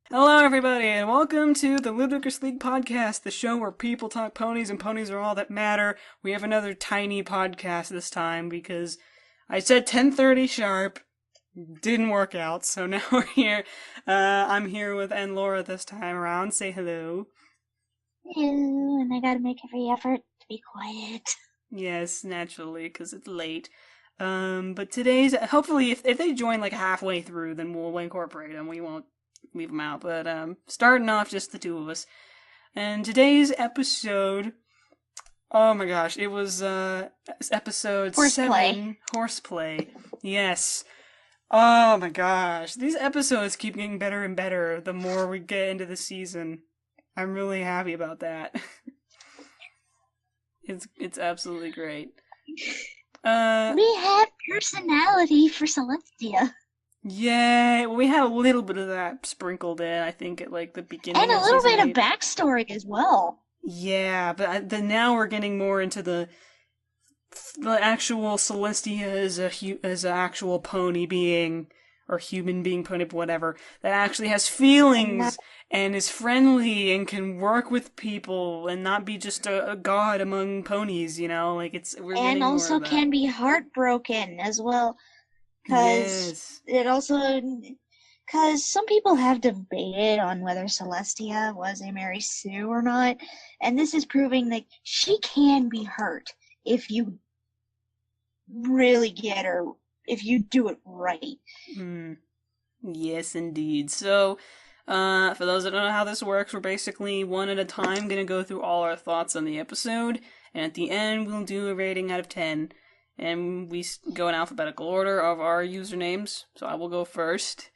Hello, everybody, and welcome to the Ludicrous League Podcast, the show where people talk ponies and ponies are all that matter. We have another tiny podcast this time because I said 10:30 sharp, didn't work out, so now we're here. I'm here with Lorah this time around. Say hello. Hello, and I gotta make every effort to be quiet. Yes, naturally, because it's late. But hopefully, if they join like halfway through, then we'll incorporate them. We won't leave them out. But starting off, just the two of us. And today's episode, oh my gosh, it was episode Horseplay. 7, Horseplay. Yes. Oh my gosh, these episodes keep getting better and better the more we get into the season. I'm really happy about that. It's absolutely great. We have personality for Celestia. Yeah, we had a little bit of that sprinkled in, I think, at like the beginning And of a little season bit of 8. backstory as well. Yeah, but then now we're getting more into the actual Celestia as an actual pony being or human being, pony, whatever, that actually has feelings and is friendly and can work with people and not be just a god among ponies. Like we're And getting more also of that. can be heartbroken as well. Because Yes. because some people have debated on whether Celestia was a Mary Sue or not. And this is proving that she can be hurt if you really get her, if you do it right. Yes, indeed. So, for those that don't know how this works, we're basically one at a time gonna go through all our thoughts on the episode, and at the end we'll do a rating out of 10. And we go in alphabetical order of our usernames, so I will go first.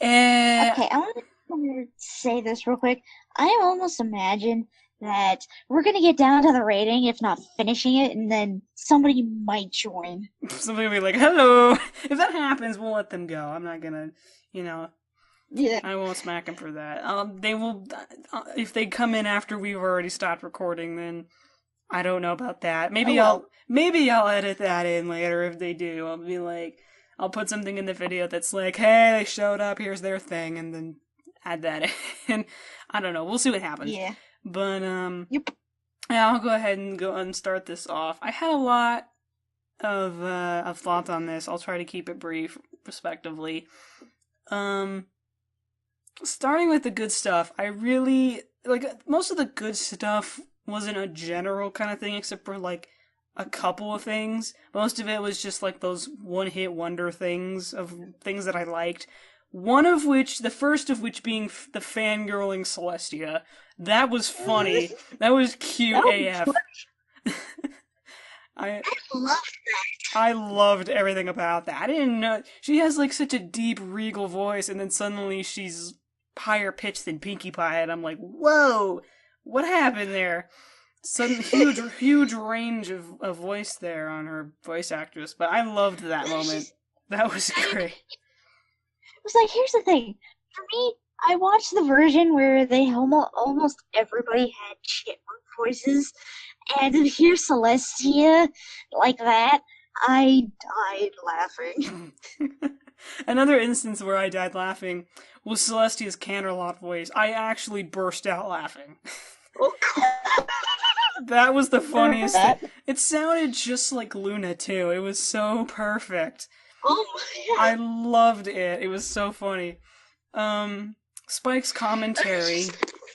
Okay, I want to say this real quick. I almost imagine that we're going to get down to the rating, if not finishing it, and then somebody might join. Somebody will be like, hello! If that happens, we'll let them go. I'm not gonna, Yeah. I won't smack them for that. They will, if they come in after we've already stopped recording, then I don't know about that. Maybe I'll edit that in later if they do. I'll be like, I'll put something in the video that's like, hey, they showed up, here's their thing, and then add that in. I don't know. We'll see what happens. Yeah. But Yep. yeah, I'll go ahead and go and start this off. I had a lot of thoughts on this. I'll try to keep it brief, respectively. Starting with the good stuff, I really like most of the good stuff wasn't a general kind of thing, except for like a couple of things. Most of it was just like those one-hit wonder things of things that I liked. The first of which being the fangirling Celestia. That was funny. That was cute AF. I love I loved everything about that. I didn't know she has like such a deep regal voice, and then suddenly she's higher pitched than Pinkie Pie, and I'm like, whoa, what happened there? Sudden huge range of voice there on her voice actress, but I loved that moment. That was great. It was like, here's the thing. For me, I watched the version where they almost everybody had chipmunk voices, and to hear Celestia like that, I died laughing. Another instance where I died laughing was Celestia's Canterlot voice. I actually burst out laughing. That was the funniest thing. It sounded just like Luna, too. It was so perfect. Oh my I loved it. It was so funny. Spike's commentary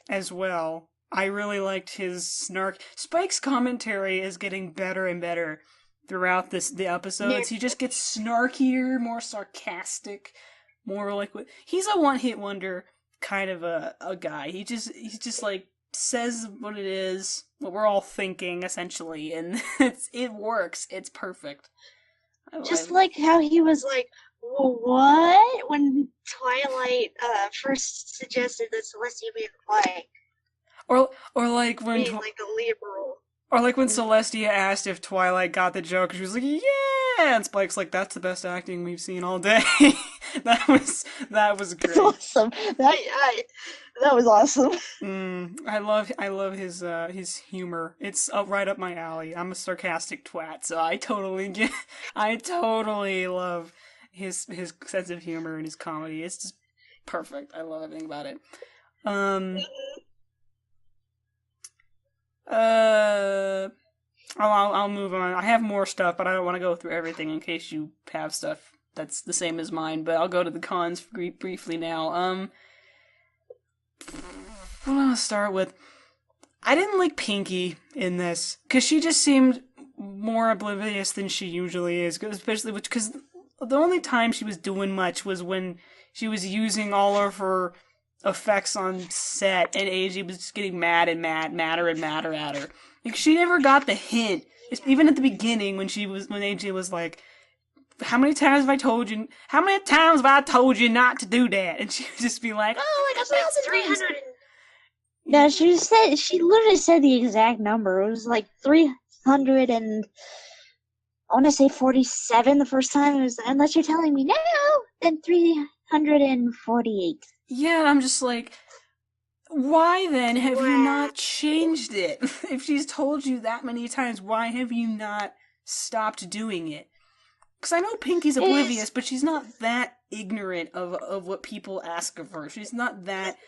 as well. I really liked his snark. Spike's commentary is getting better and better throughout the episodes. He just gets snarkier, more sarcastic, more like he's a one-hit wonder kind of a guy. He's just like says what it is, what we're all thinking essentially, and it works. It's perfect. Just like how he was like, what? When Twilight first suggested that Celestia be quiet. Or like when being like the liberal. Or like when Celestia asked if Twilight got the joke, she was like, "Yeah," and Spike's like, "That's the best acting we've seen all day." that was great. That's awesome. That was awesome. I love his humor. It's right up my alley. I'm a sarcastic twat, so I totally love his sense of humor and his comedy. It's just perfect. I love everything about it. I'll move on. I have more stuff, but I don't want to go through everything in case you have stuff that's the same as mine. But I'll go to the cons briefly now. What do I want to start with? I didn't like Pinky in this because she just seemed more oblivious than she usually is, especially because the only time she was doing much was when she was using all of her effects on set, and AJ was just getting madder and madder at her. Like, she never got the hint. Even at the beginning, when AJ was like, how many times have I told you not to do that? And she would just be like, oh, like 1,000 times. No, she literally said the exact number. It was like 300 and I want to say 47 the first time. It was, unless you're telling me now, then 348. Yeah, I'm just like, why then have you not changed it? If she's told you that many times, why have you not stopped doing it? Because I know Pinky's oblivious, but she's not that ignorant of what people ask of her. She's not that...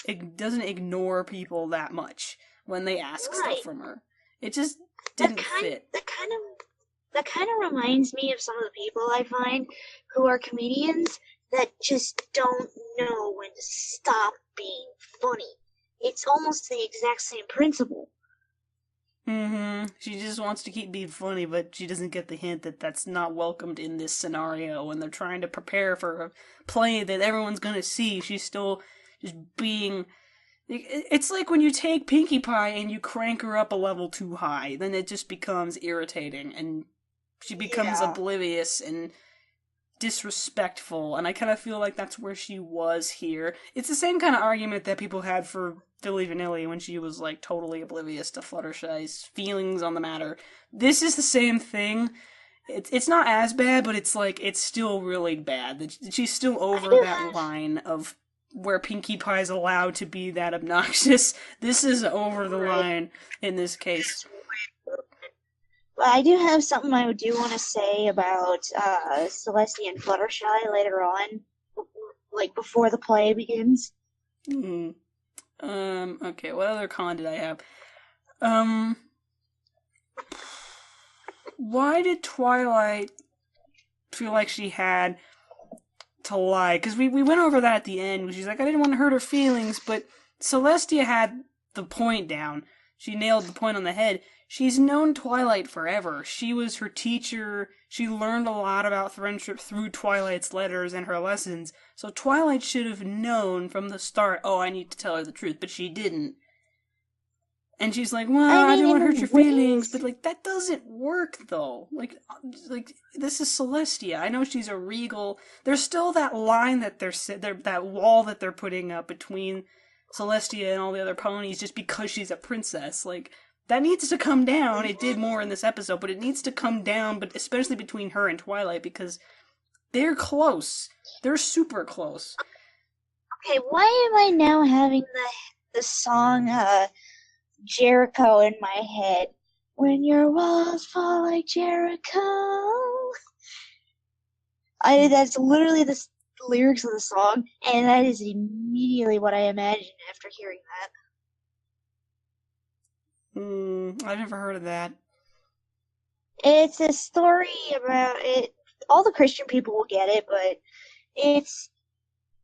It doesn't ignore people that much when they ask stuff from her. It just didn't fit. That kind of reminds me of some of the people I find who are comedians that just don't know when to stop being funny. It's almost the exact same principle. Mm-hmm. She just wants to keep being funny, but she doesn't get the hint that that's not welcomed in this scenario. When they're trying to prepare for a play that everyone's gonna see, she's still just being... It's like when you take Pinkie Pie and you crank her up a level too high, then it just becomes irritating, and she becomes oblivious and disrespectful, and I kind of feel like that's where she was here. It's the same kind of argument that people had for Philly Vanilli when she was, like, totally oblivious to Fluttershy's feelings on the matter. This is the same thing. It's not as bad, but it's, like, it's still really bad. She's still over that line of where Pinkie Pie's allowed to be that obnoxious. This is over the line in this case. Well, I do have something I do want to say about Celestia and Fluttershy later on, like before the play begins. Okay, what other con did I have? Why did Twilight feel like she had to lie? Because we went over that at the end. She's like, I didn't want to hurt her feelings, but Celestia had the point down. She nailed the point on the head. She's known Twilight forever. She was her teacher. She learned a lot about friendship through Twilight's letters and her lessons. So Twilight should have known from the start, oh, I need to tell her the truth, but she didn't. And she's like, well, I didn't want to hurt your feelings, but, like, that doesn't work, though. Like, this is Celestia. I know she's a regal... There's still that line that that wall that they're putting up between Celestia and all the other ponies just because she's a princess. Like, that needs to come down. It did more in this episode, but it needs to come down, but especially between her and Twilight, because they're close. They're super close. Okay, why am I now having the song, Jericho in my head? When your walls fall like Jericho. That's literally the lyrics of the song, and that is immediately what I imagined after hearing that. I've never heard of that. It's a story about it. All the Christian people will get it, but it's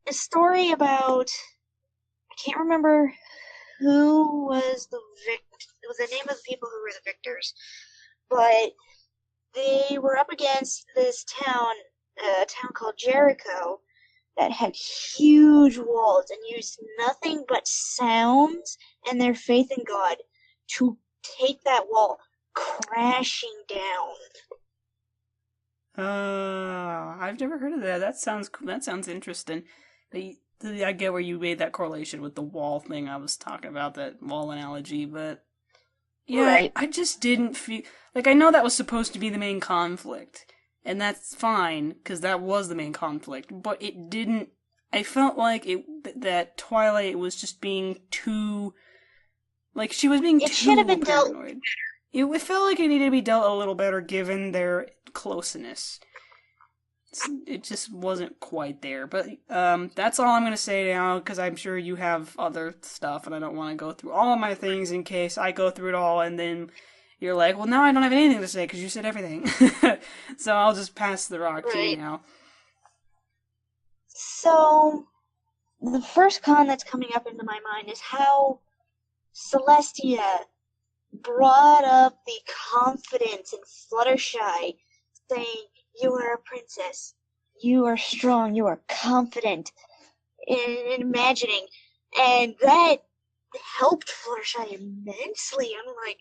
a story about... I can't remember who was the name of the people who were the victors, but they were up against this town, a town called Jericho, that had huge walls and used nothing but sounds and their faith in God to take that wall crashing down. I've never heard of that. That sounds interesting. I get where you made that correlation with the wall thing I was talking about, that wall analogy, but yeah, right. I just didn't feel... Like, I know that was supposed to be the main conflict, and that's fine, because that was the main conflict, but it didn't... I felt like that Twilight was just being too... Like, she was being too paranoid. It felt like it needed to be dealt a little better given their closeness. it just wasn't quite there. But that's all I'm gonna say now, because I'm sure you have other stuff, and I don't want to go through all of my things in case I go through it all, and then you're like, well, now I don't have anything to say because you said everything. So I'll just pass the rock to you now. So, the first con that's coming up into my mind is how Celestia brought up the confidence in Fluttershy, saying, "You are a princess. You are strong. You are confident," in imagining. And that helped Fluttershy immensely. I'm like,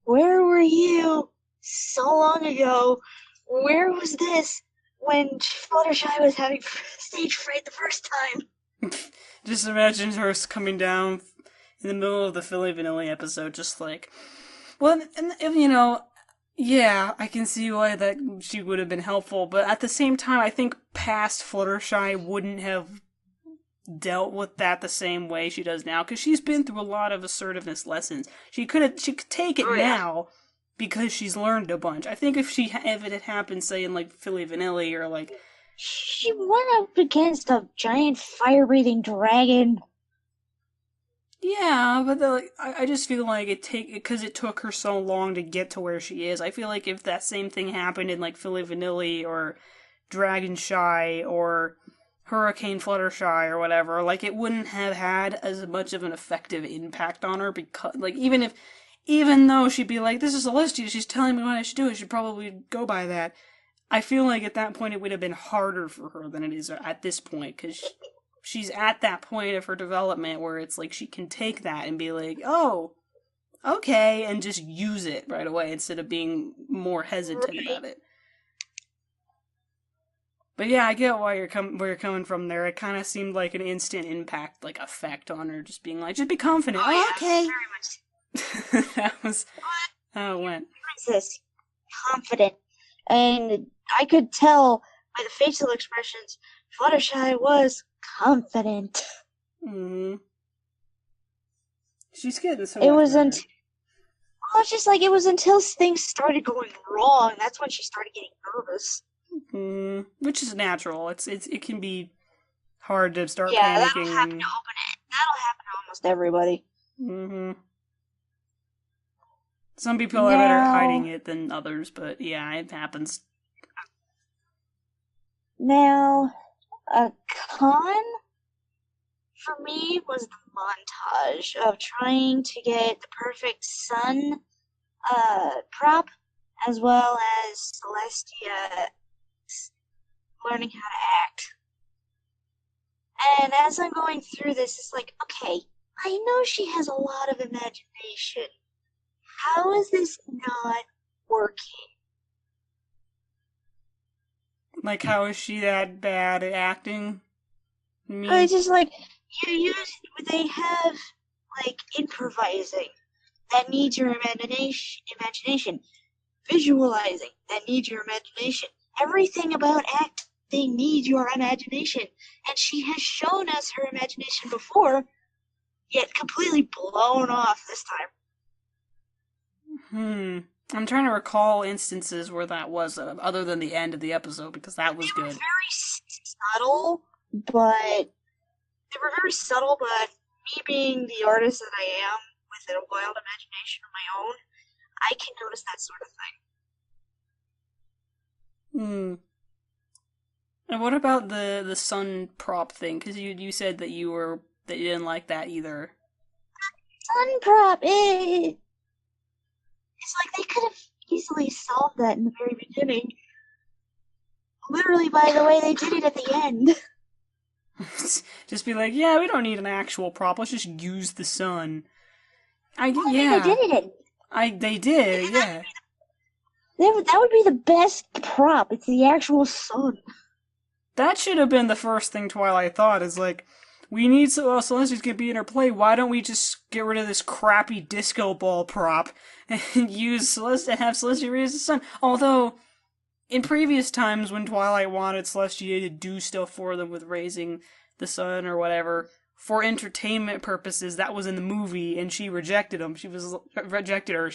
where were you so long ago? Where was this when Fluttershy was having stage fright the first time? Just imagine her coming down in the middle of the Philly Vanilli episode, just like, well, and you know, yeah, I can see why that she would have been helpful, but at the same time, I think past Fluttershy wouldn't have dealt with that the same way she does now, because she's been through a lot of assertiveness lessons. She could take it now because she's learned a bunch. I think if it had happened, say, in like Philly Vanilli or like, she went up against a giant fire-breathing dragon. Yeah, but I just feel like because it took her so long to get to where she is. I feel like if that same thing happened in like Philly Vanilli or Dragon Shy or Hurricane Fluttershy or whatever, like it wouldn't have had as much of an effective impact on her, because like even though she'd be like, "This is Celestia, she's telling me what I should do, I should probably go by that." I feel like at that point it would have been harder for her than it is at this point, because she's at that point of her development where it's like she can take that and be like, "Oh, okay," and just use it right away instead of being more hesitant about it. But yeah, I get why where you're coming from there. It kind of seemed like an instant impact, like effect on her, just being like, "Just be confident." Oh, okay. Very much. That was how it went. Princess, confident, and I could tell by the facial expressions, Fluttershy was confident. Mm-hmm. She's getting so. It wasn't. Well, it's just like it was until things started going wrong. That's when she started getting nervous. Which is natural. It can be hard to start panicking. That'll happen to That'll happen to almost everybody. Mm-hmm. Some people are better at hiding it than others, but yeah, it happens. Now, a con for me was the montage of trying to get the perfect sun prop, as well as Celestia learning how to act. And as I'm going through this, it's like, okay, I know she has a lot of imagination. How is this not working? Like, how is she that bad at acting? I just like, they have, like, improvising. That needs your imagination. Visualizing. That needs your imagination. Everything about acting needs your imagination. And she has shown us her imagination before, yet completely blown off this time. I'm trying to recall instances where that was, other than the end of the episode, because that was good. They were very subtle, but me being the artist that I am, with a wild imagination of my own, I can notice that sort of thing. And what about the sun prop thing? Because you said that you didn't like that either. Sun prop, it's like they could have easily solved that in the very beginning. Literally, by the way, they did it at the end. Just be like, yeah, we don't need an actual prop. Let's just use the sun. They did it. They did, yeah. That would be the best prop. It's the actual sun. That should have been the first thing Twilight thought, is like, we need Celestia's gonna be in her play, why don't we just get rid of this crappy disco ball prop and use Celestia and have Celestia raise the sun? Although, in previous times when Twilight wanted Celestia to do stuff for them with raising the sun or whatever, for entertainment purposes, that was in the movie, and she rejected her. She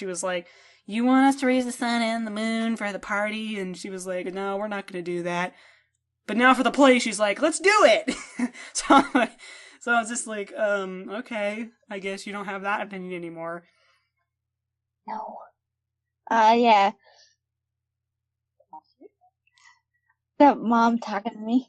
was like, you want us to raise the sun and the moon for the party? And she was like, no, we're not going to do that. But now for the play, she's like, let's do it! so I was just like, okay, I guess you don't have that opinion anymore. No. Yeah. Got Mom talking to me.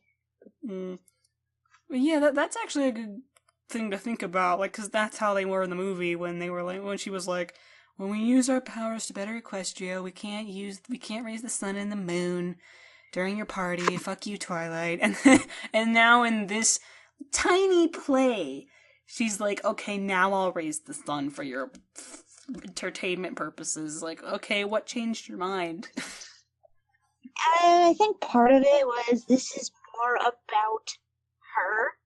But yeah, that's actually a good thing to think about, like, because that's how they were in the movie when they were like, when she was like, when we use our powers to better Equestria, we can't raise the sun and the moon during your party. Fuck you, Twilight. And now in this tiny play, she's like, okay, now I'll raise the sun for your entertainment purposes. Like, okay, what changed your mind? I think part of it was this is more about her,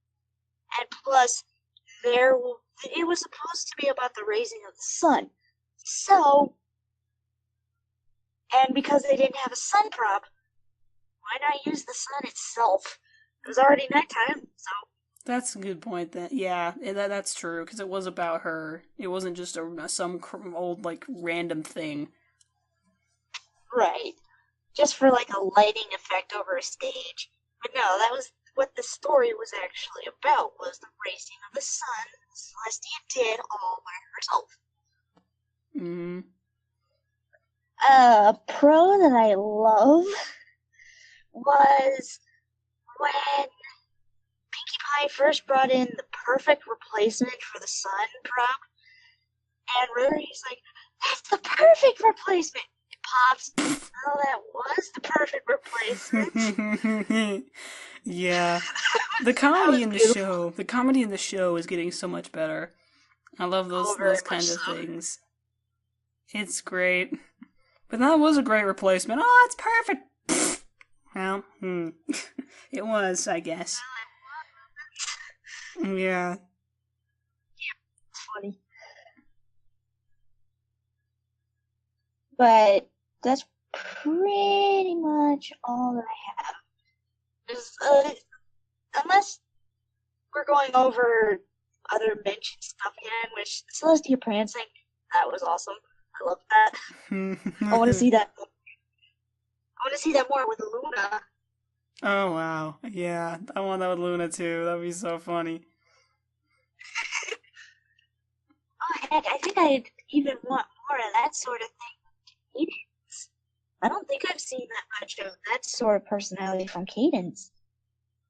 and plus, it was supposed to be about the raising of the sun. So, and because they didn't have a sun prop, why not use the sun itself? It was already nighttime, so. That's a good point. That's true, because it was about her. It wasn't just some old, like, random thing. Right. Just for, like, a lighting effect over a stage. But no, that was what the story was actually about, was the raising of the sun. Celestia did all by herself. Mm-hmm. A pro that I love was when Pinkie Pie first brought in the perfect replacement for the sun prop, and Rarity's like, that's the perfect replacement! It pops, oh, that was the perfect replacement. Yeah. The comedy in the show is getting so much better. I love those kinds of things. It's great. But that was a great replacement. Oh, it's perfect! Well, it was, I guess. Yeah. Yeah, it's funny. But that's pretty much all that I have. Unless we're going over other mentioned stuff again, which Celestia prancing, that was awesome. I love that. I want to see that. I want to see that more with Luna. Oh, wow. Yeah, I want that with Luna, too. That would be so funny. Oh, heck, I think I'd even want more of that sort of thing. Cadence. I don't think I've seen that much of that sort of personality from Cadence.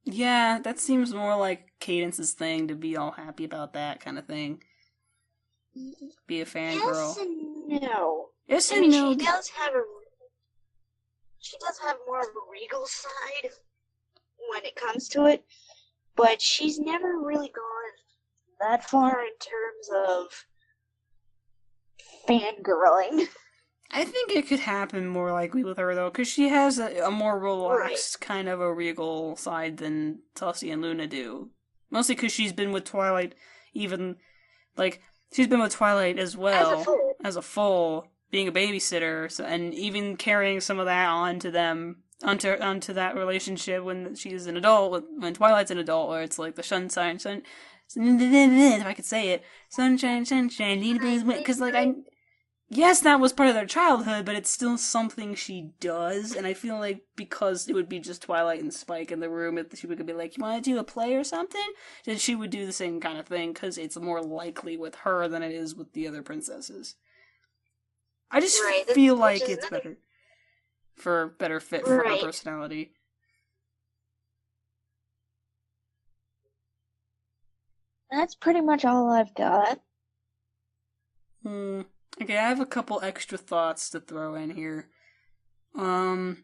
Yeah, that seems more like Cadence's thing, to be all happy about that kind of thing. Be a fangirl. Yes and no. Yes I and mean, no. She does have more of a regal side when it comes to it, but she's never really gone that far in terms of fangirling. I think it could happen more likely with her, though, because she has a more relaxed kind of a regal side than Celestia and Luna do. Mostly because she's been with Twilight, she's been with Twilight as well, as a full, being a babysitter, and even carrying some of that onto onto that relationship when she's an adult, when Twilight's an adult, where it's like the sunshine, if I could say it, sunshine, because, yes, that was part of their childhood, but it's still something she does, and I feel like because it would be just Twilight and Spike in the room, if she would be like, you want to do a play or something? Then she would do the same kind of thing, because it's more likely with her than it is with the other princesses. I just feel like it's better fit for her personality. That's pretty much all I've got. Okay, I have a couple extra thoughts to throw in here. I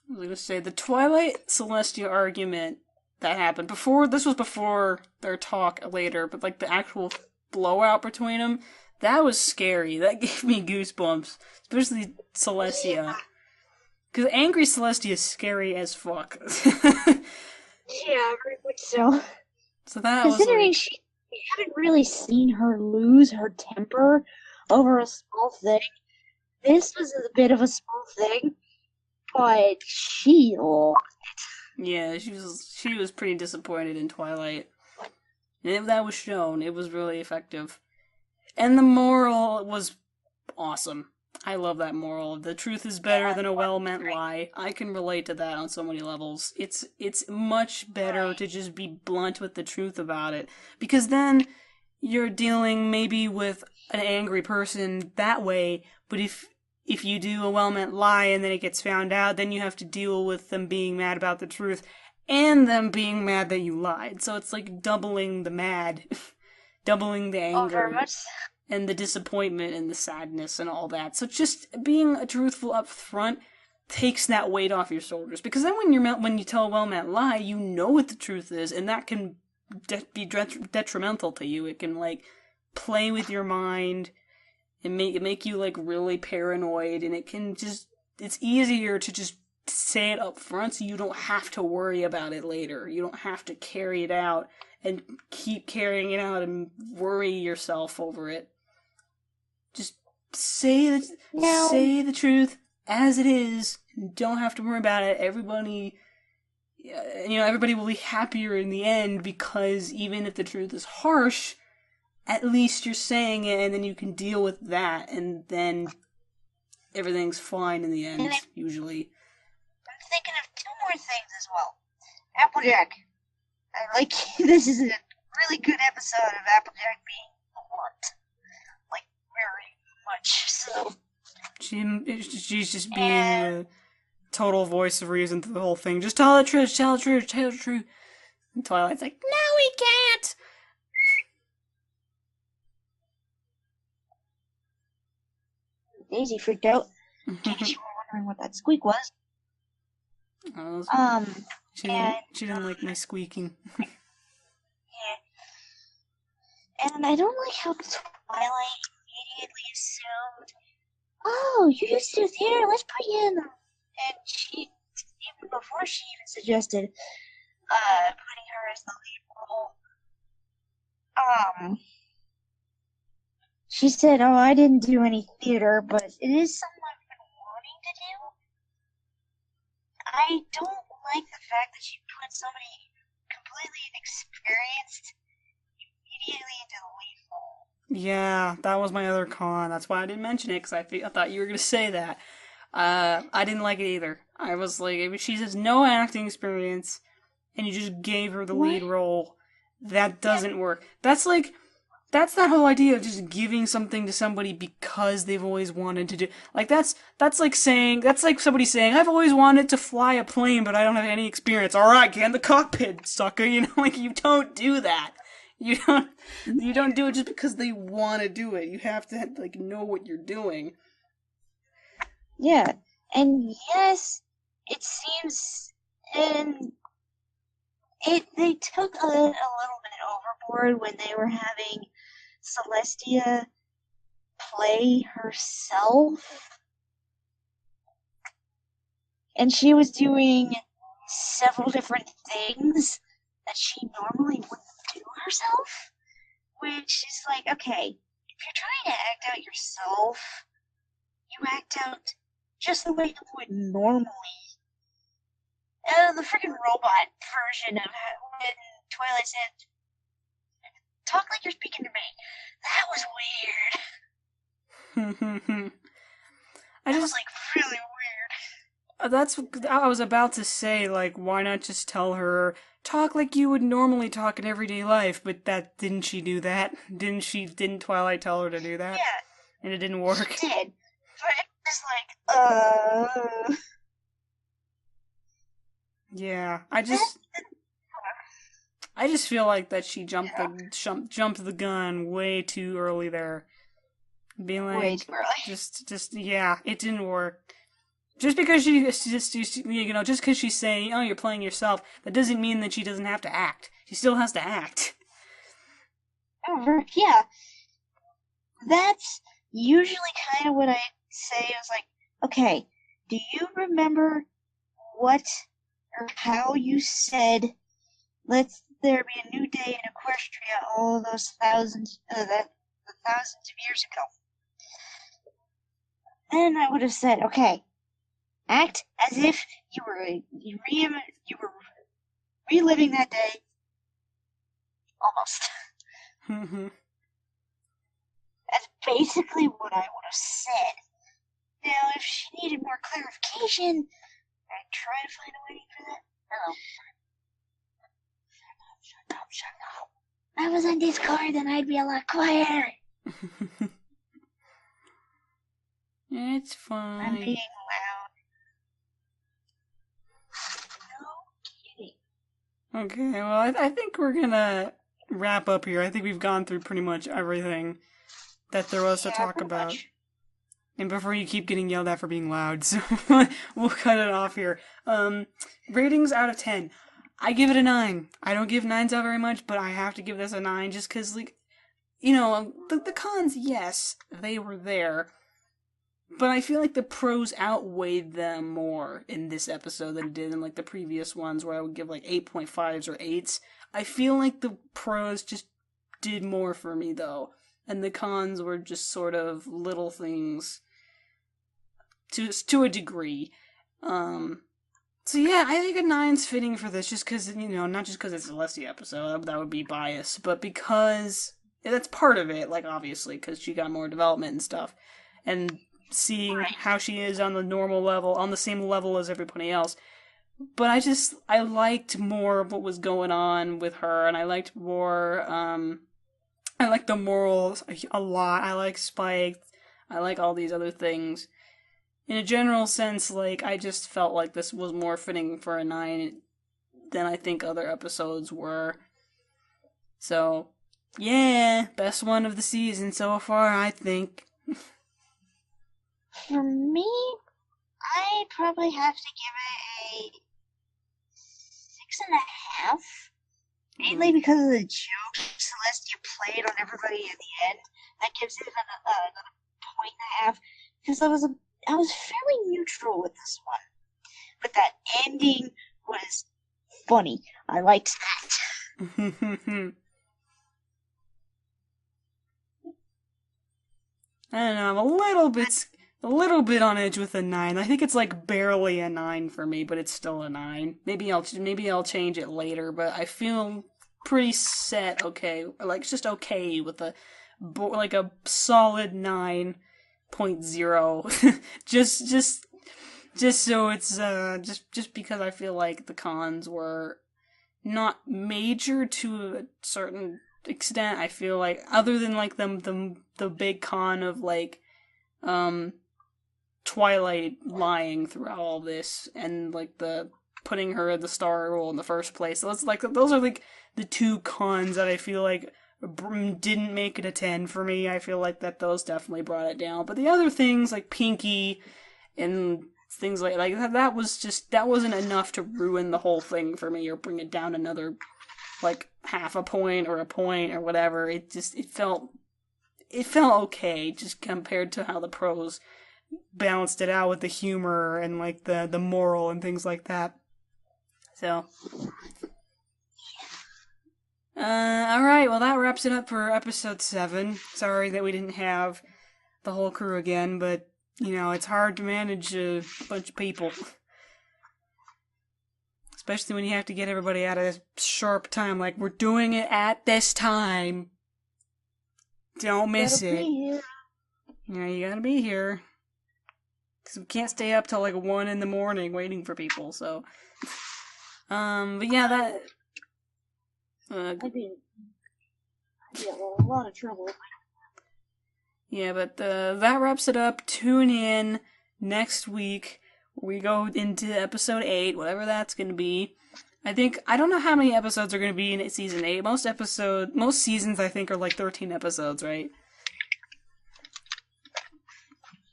was gonna say, the Twilight Celestia argument that happened this was before their talk later, but like the actual blowout between them, that was scary. That gave me goosebumps. Especially Celestia. Because angry Celestia is scary as fuck. Yeah, very much so. So that Considering was we haven't really seen her lose her temper over a small thing. This was a bit of a small thing, but she lost it. Yeah, she was pretty disappointed in Twilight. And that was shown. It was really effective. And the moral was awesome. I love that moral. The truth is better than a well-meant lie. I can relate to that on so many levels. It's much better to just be blunt with the truth about it, because then you're dealing maybe with an angry person that way, but if you do a well-meant lie and then it gets found out, then you have to deal with them being mad about the truth and them being mad that you lied. So it's like doubling the mad, doubling the Oh, very anger, much. and the disappointment and the sadness and all that. So just being truthful up front takes that weight off your shoulders, because then when you tell a well-meant lie, you know what the truth is, and that can be detrimental to you. It can like play with your mind and make you like really paranoid, and it's easier to just say it up front so you don't have to worry about it later. You don't have to carry it out and keep carrying it out and worry yourself over it. Just say the truth as it is. Don't have to worry about it. Everybody will be happier in the end, because even if the truth is harsh, at least you're saying it, and then you can deal with that, and then everything's fine in the end, usually. I'm thinking of two more things as well. Applejack. I like this is a really good episode of Applejack being blunt. Like, very much so. She's just being the total voice of reason through the whole thing. Just tell the truth, tell the truth, tell the truth. And Twilight's like, no, we can't! Daisy freaked out. In case you were wondering what that squeak was. She didn't like my squeaking. Yeah. And I don't like how Twilight immediately assumed, oh, you used to do theater, let's put you in the... And she, even before she even suggested putting her as the lead role, she said, oh, I didn't do any theater, but it is something I've been wanting to do. I don't like the fact that she put somebody completely inexperienced immediately into the lead role. Yeah, that was my other con. That's why I didn't mention it, because I thought you were going to say that. I didn't like it either. I was like, if she has no acting experience, and you just gave her the lead role, that doesn't work. That's that whole idea of just giving something to somebody because they've always wanted to do. Like, that's like somebody saying, I've always wanted to fly a plane, but I don't have any experience. Alright, get in the cockpit, sucker. You don't do that. You don't do it just because they want to do it. You have to, know what you're doing. Yeah, and yes, it seems, and they took a little bit overboard when they were having Celestia play herself, and she was doing several different things that she normally wouldn't do herself, which is like, okay, if you're trying to act out yourself, you act out just the way you would normally. The freaking robot version of when Twilight said, talk like you're speaking to me. That was weird. That was really weird. I was about to say, why not just tell her, talk like you would normally talk in everyday life, but didn't she do that? Didn't Twilight tell her to do that? Yeah. And it didn't work? She did. But it was like, Yeah, I just feel like that she jumped the gun way too early there. Being like, way too early. Yeah, it didn't work. Just because just because she's saying, oh, you're playing yourself, that doesn't mean that she doesn't have to act. She still has to act. Yeah. That's usually kind of what I say. I was like, okay, do you remember what or how you said, let there be a new day in Equestria all those thousands of years ago? Then I would have said, okay, act as if you were reliving that day. Almost. That's basically what I would have said. Now, if she needed more clarification, I'd try to find a way for that. Oh. Shut up. If I was on Discord, then I'd be a lot quieter. It's fine. I'm being loud. No kidding. Okay, well, I think we're gonna wrap up here. I think we've gone through pretty much everything that there was to talk about. Much. And before you keep getting yelled at for being loud, so we'll cut it off here. Ratings out of 10. I give it a 9. I don't give 9s out very much, but I have to give this a 9 just because, like, you know, the cons, yes, they were there. But I feel like the pros outweighed them more in this episode than it did in, like, the previous ones where I would give, like, 8.5s or 8s. I feel like the pros just did more for me, though. And the cons were just sort of little things to a degree. So yeah, I think a 9's fitting for this just because, you know, not just because it's a Celestia episode, that would be biased, but because that's part of it, like, obviously, because she got more development and stuff. And seeing how she is on the normal level, on the same level as everybody else. But I liked more of what was going on with her, and I liked more, I like the morals a lot. I like Spike. I like all these other things. In a general sense, like, I just felt like this was more fitting for a 9 than I think other episodes were. So, yeah, best one of the season so far, I think. For me, I probably have to give it a 6.5. Mainly because of the joke Celestia played on everybody in the end. That gives it another 1.5. Because I was fairly neutral with this one. But that ending was funny. I liked that. I don't know, I'm a little bit on edge with a 9. I think it's like barely a 9 for me, but it's still a 9. Maybe I'll change it later, but I feel pretty set okay, like just okay with a solid 9.0. just so it's just because I feel like the cons were not major to a certain extent. I feel like other than like the big con of like Twilight lying throughout all this and like the putting her in the star role in the first place. So those are like the two cons that I feel like didn't make it a 10 for me. I feel like that those definitely brought it down. But the other things like Pinky and things like that wasn't enough to ruin the whole thing for me or bring it down another like half a point or a point or whatever. It felt okay just compared to how the pros balanced it out with the humor and like the moral and things like that. So alright, well that wraps it up for episode 7. Sorry that we didn't have the whole crew again, but you know, it's hard to manage a bunch of people. Especially when you have to get everybody out of this sharp time, like we're doing it at this time. Don't miss it. Yeah, you gotta be here. Because we can't stay up till like 1 in the morning waiting for people, so. But yeah, that. I'd be in a lot of trouble. Yeah, but that wraps it up. Tune in next week. We go into episode 8, whatever that's going to be. I don't know how many episodes are going to be in season 8. Most seasons I think are like 13 episodes, right?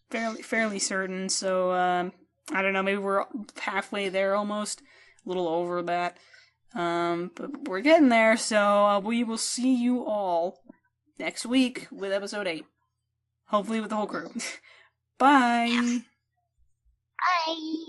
Fairly certain. So, I don't know, maybe we're halfway there almost. A little over that. But we're getting there, so we will see you all next week with episode 8. Hopefully with the whole crew. Bye! Bye!